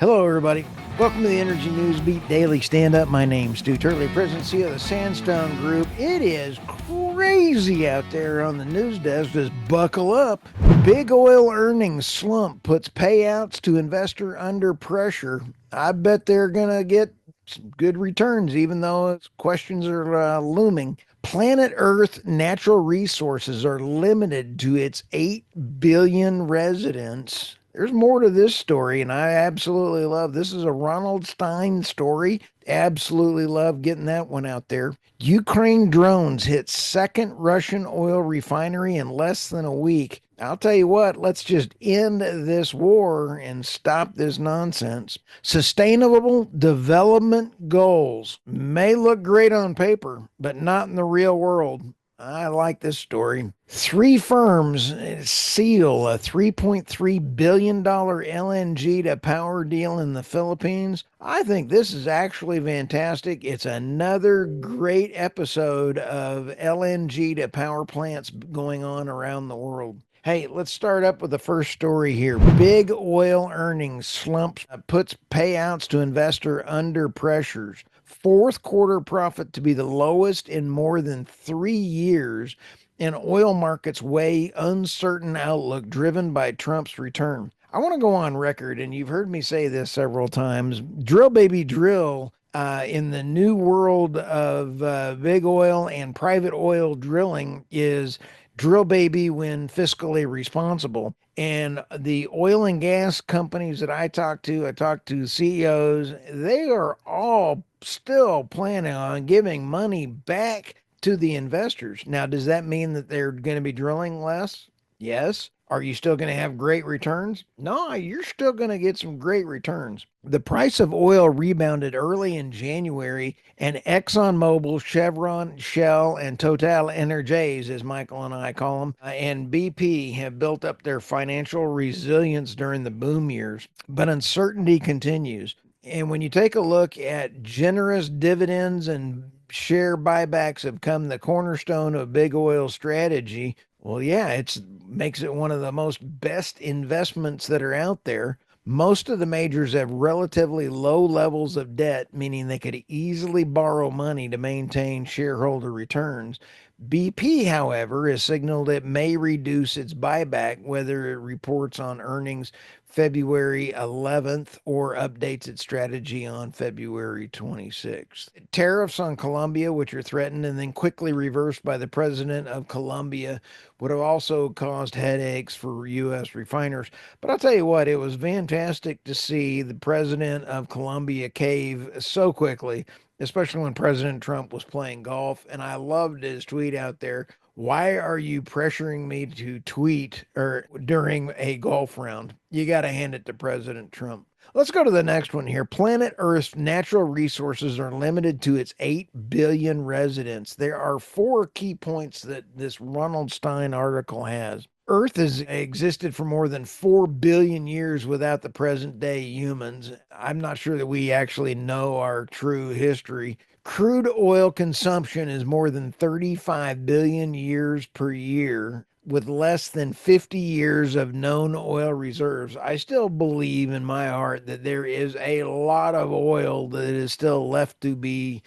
Hello, everybody. Welcome to the Energy News Beat Daily Stand-Up. My name's Stuart Turley, President and CEO of the Sandstone Group. It is crazy out there on the news desk. Just buckle up. Big oil earnings slump puts payouts to investor under pressure. I bet they're going to get some good returns, even though questions are looming. Planet Earth natural resources are limited to its 8 billion residents. There's more to this story, and I absolutely love this. Is a Ronald Stein story. Absolutely love getting that one out there. Ukraine drones hit second Russian oil refinery in less than a week. I'll tell you what, let's just end this war and stop this nonsense. Sustainable development goals may look great on paper, but not in the real world. I like this story. Three firms seal a $3.3 billion LNG-to-power deal in the Philippines. I think this is actually fantastic. It's another great episode of LNG-to-power plants going on around the world. Hey, let's start up with the first story here. Big oil earnings slumps puts payouts to investor under pressures. Fourth quarter profit to be the lowest in more than 3 years, and oil markets weigh uncertain outlook driven by Trump's return. I want to go on record, and you've heard me say this several times. Drill, baby, drill. In the new world of big oil and private oil drilling is drill baby when fiscally responsible. And the oil and gas companies that I talk to CEOs, they are all still planning on giving money back to the investors. Now, does that mean that they're going to be drilling less? Yes. Are you still going to have great returns? No, you're still going to get some great returns. The price of oil rebounded early in January, and ExxonMobil, Chevron, Shell, and Total Energies, as Michael and I call them, and BP have built up their financial resilience during the boom years. But uncertainty continues. And when you take a look at generous dividends and share buybacks have come the cornerstone of big oil strategy. Well, yeah, it makes it one of the most best investments that are out there. Most of the majors have relatively low levels of debt, meaning they could easily borrow money to maintain shareholder returns. BP, however, has signaled it may reduce its buyback, whether it reports on earnings February 11th or updates its strategy on February 26th. Tariffs on Colombia, which are threatened and then quickly reversed by the president of Colombia, would have also caused headaches for U.S. refiners. But I'll tell you what, it was fantastic to see the president of Colombia cave so quickly, especially when President Trump was playing golf. And I loved his tweet out there. Why are you pressuring me to tweet or during a golf round? You got to hand it to President Trump. Let's go to the next one here. Planet Earth's natural resources are limited to its 8 billion residents. There are 4 key points that this Ronald Stein article has. Earth has existed for more than 4 billion years without the present day humans. I'm not sure that we actually know our true history. Crude oil consumption is more than 35 billion years per year, with less than 50 years of known oil reserves. I still believe in my heart that there is a lot of oil that is still left to be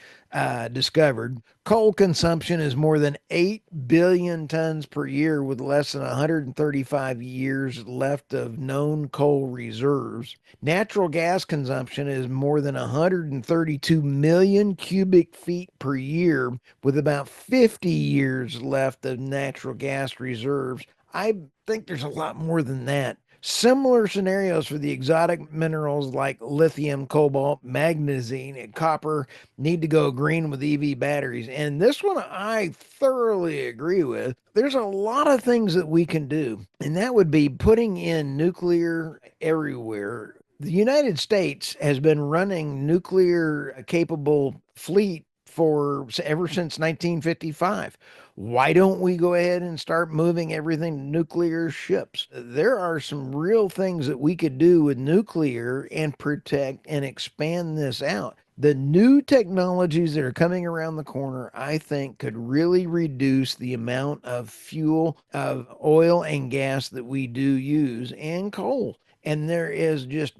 discovered. Coal consumption is more than 8 billion tons per year, with less than 135 years left of known coal reserves. Natural gas consumption is more than 132 million cubic feet per year, with about 50 years left of natural gas reserves. I think there's a lot more than that. Similar scenarios for the exotic minerals like lithium, cobalt, magnesium, and copper need to go green with EV batteries. And this one I thoroughly agree with. There's a lot of things that we can do, and that would be putting in nuclear everywhere. The United States has been running nuclear capable fleet for ever since 1955. Why don't we go ahead and start moving everything to nuclear ships? There are some real things that we could do with nuclear and protect and expand this out. The new technologies that are coming around the corner, I think, could really reduce the amount of fuel, of oil and gas that we do use, and coal. And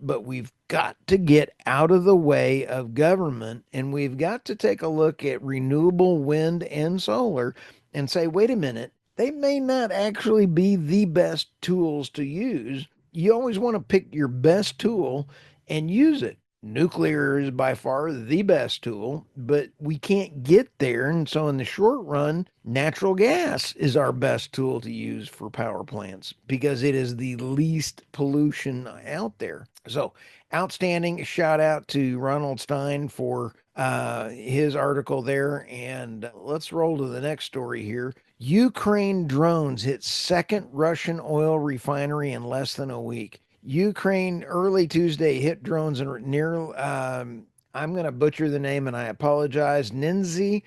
but we've got to get out of the way of government, and we've got to take a look at renewable wind and solar and say, wait a minute, they may not actually be the best tools to use. You always want to pick your best tool and use it. Nuclear is by far the best tool, but we can't get there. And so, in the short run, natural gas is our best tool to use for power plants because it is the least pollution out there. So, outstanding shout out to Ronald Stein for his article there. And let's roll to the next story here. Ukraine drones hit second Russian oil refinery in less than a week. Ukraine early Tuesday hit drones near, I'm going to butcher the name and I apologize, Novgorod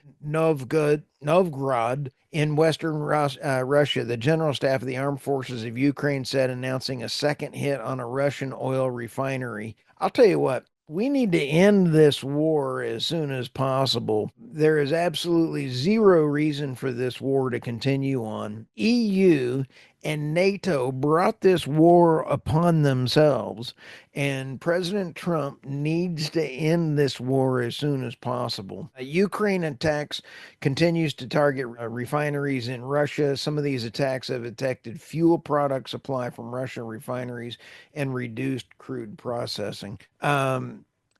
in western Russia. The General Staff of the Armed Forces of Ukraine said, announcing a second hit on a Russian oil refinery. I'll tell you what, we need to end this war as soon as possible. There is absolutely zero reason for this war to continue on. EU and NATO brought this war upon themselves, and President Trump needs to end this war as soon as possible. Ukraine attacks continues to target refineries in Russia. Some of these attacks have affected fuel product supply from Russian refineries and reduced crude processing.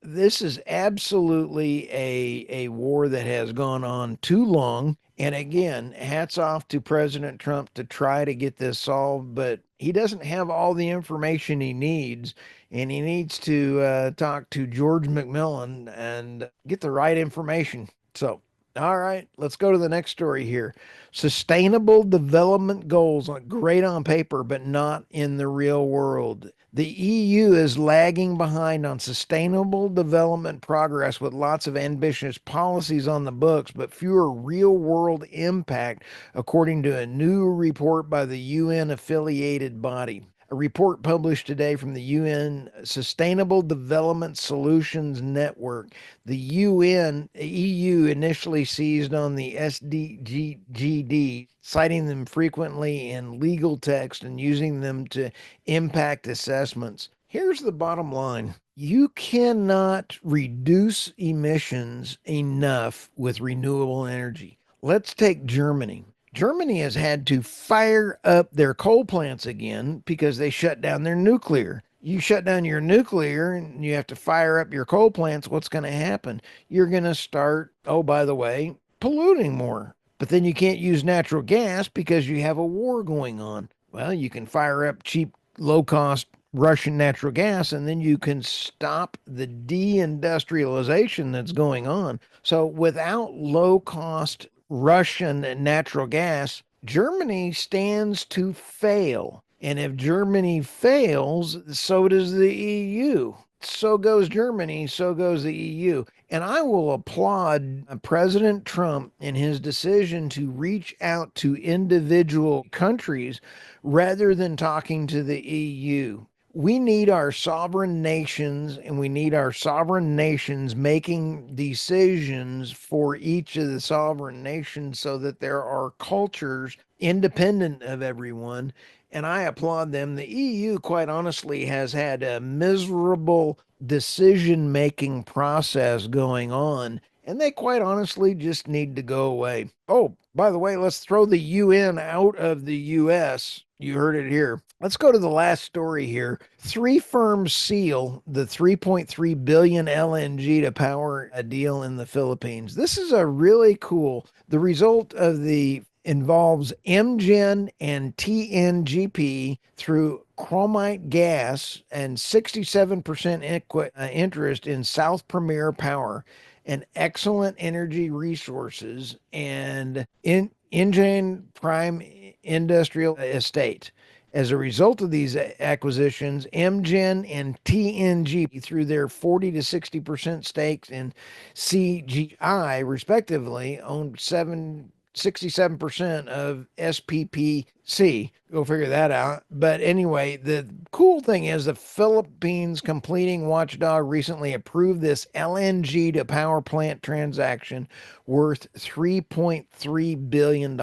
This is absolutely a war that has gone on too long. And again, hats off to President Trump to try to get this solved, but he doesn't have all the information he needs, and he needs to talk to George McMillan and get the right information. So, all right, let's go to the next story here. Sustainable development goals look great on paper, but not in the real world. The EU is lagging behind on sustainable development progress with lots of ambitious policies on the books, but fewer real world impact, according to a new report by the UN affiliated body. A report published today from the UN Sustainable Development Solutions Network. The EU initially seized on the SDGD, citing them frequently in legal text and using them to impact assessments. Here's the bottom line. You cannot reduce emissions enough with renewable energy. Let's take Germany. Germany has had to fire up their coal plants again because they shut down their nuclear. You shut down your nuclear and you have to fire up your coal plants. What's going to happen? You're going to start, oh, by the way, polluting more. But then you can't use natural gas because you have a war going on. Well, you can fire up cheap, low cost Russian natural gas, and then you can stop the deindustrialization that's going on. So without low cost Russian natural gas, Germany stands to fail. And if Germany fails, so does the EU. So goes Germany, so goes the EU. And I will applaud President Trump in his decision to reach out to individual countries rather than talking to the EU. We need our sovereign nations, and we need our sovereign nations making decisions for each of the sovereign nations so that there are cultures independent of everyone. And I applaud them. The EU, quite honestly, has had a miserable decision making process going on, and they quite honestly just need to go away. Oh, by the way, let's throw the UN out of the U.S. You heard it here. Let's go to the last story here. Three firms seal the 3.3 billion LNG-to-power deal in the Philippines. This is a really cool. The result of the involves MGen and TNGP through chromite gas and 67% interest in South Premier Power and excellent energy resources and InGen Prime Industrial Estate. As a result of these acquisitions, MGen and TNG, through their 40 to 60% stakes in CGI, respectively, owned 67% of SPPC. Go figure that out. But anyway, the cool thing is the Philippines completing watchdog recently approved this LNG to power plant transaction worth $3.3 billion.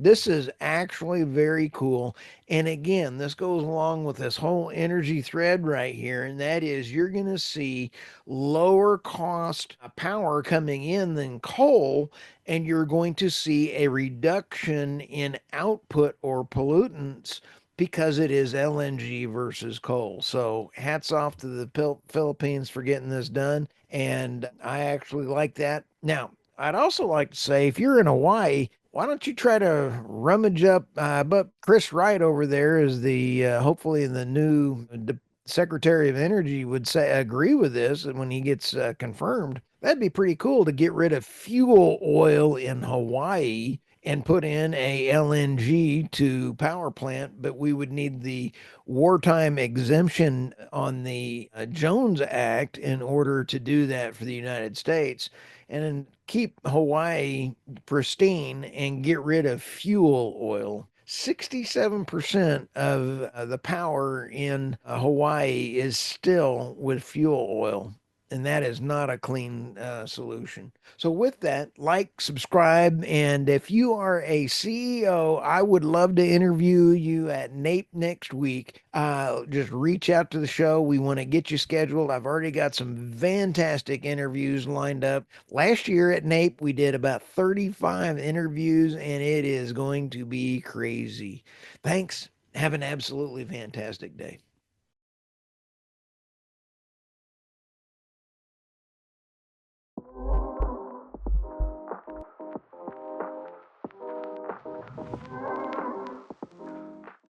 This is actually very cool. And again, this goes along with this whole energy thread right here. And that is you're going to see lower cost power coming in than coal. And you're going to see a reduction in output or pollutants because it is LNG versus coal. So hats off to the Philippines for getting this done. And I actually like that. Now, I'd also like to say if you're in Hawaii, why don't you try to rummage up? But Chris Wright over there is the hopefully the new Secretary of Energy would say agree with this, and when he gets confirmed, that'd be pretty cool to get rid of fuel oil in Hawaii and put in a LNG to power plant, but we would need the wartime exemption on the Jones Act in order to do that for the United States and keep Hawaii pristine and get rid of fuel oil. 67% of the power in Hawaii is still with fuel oil, and that is not a clean solution. So, with that, like, subscribe, and if you are a CEO, I would love to interview you at NAPE next week. Just reach out to the show. We want to get you scheduled. I've already got some fantastic interviews lined up. Last year at NAPE, we did about 35 interviews, and it is going to be crazy. Thanks. Have an absolutely fantastic day.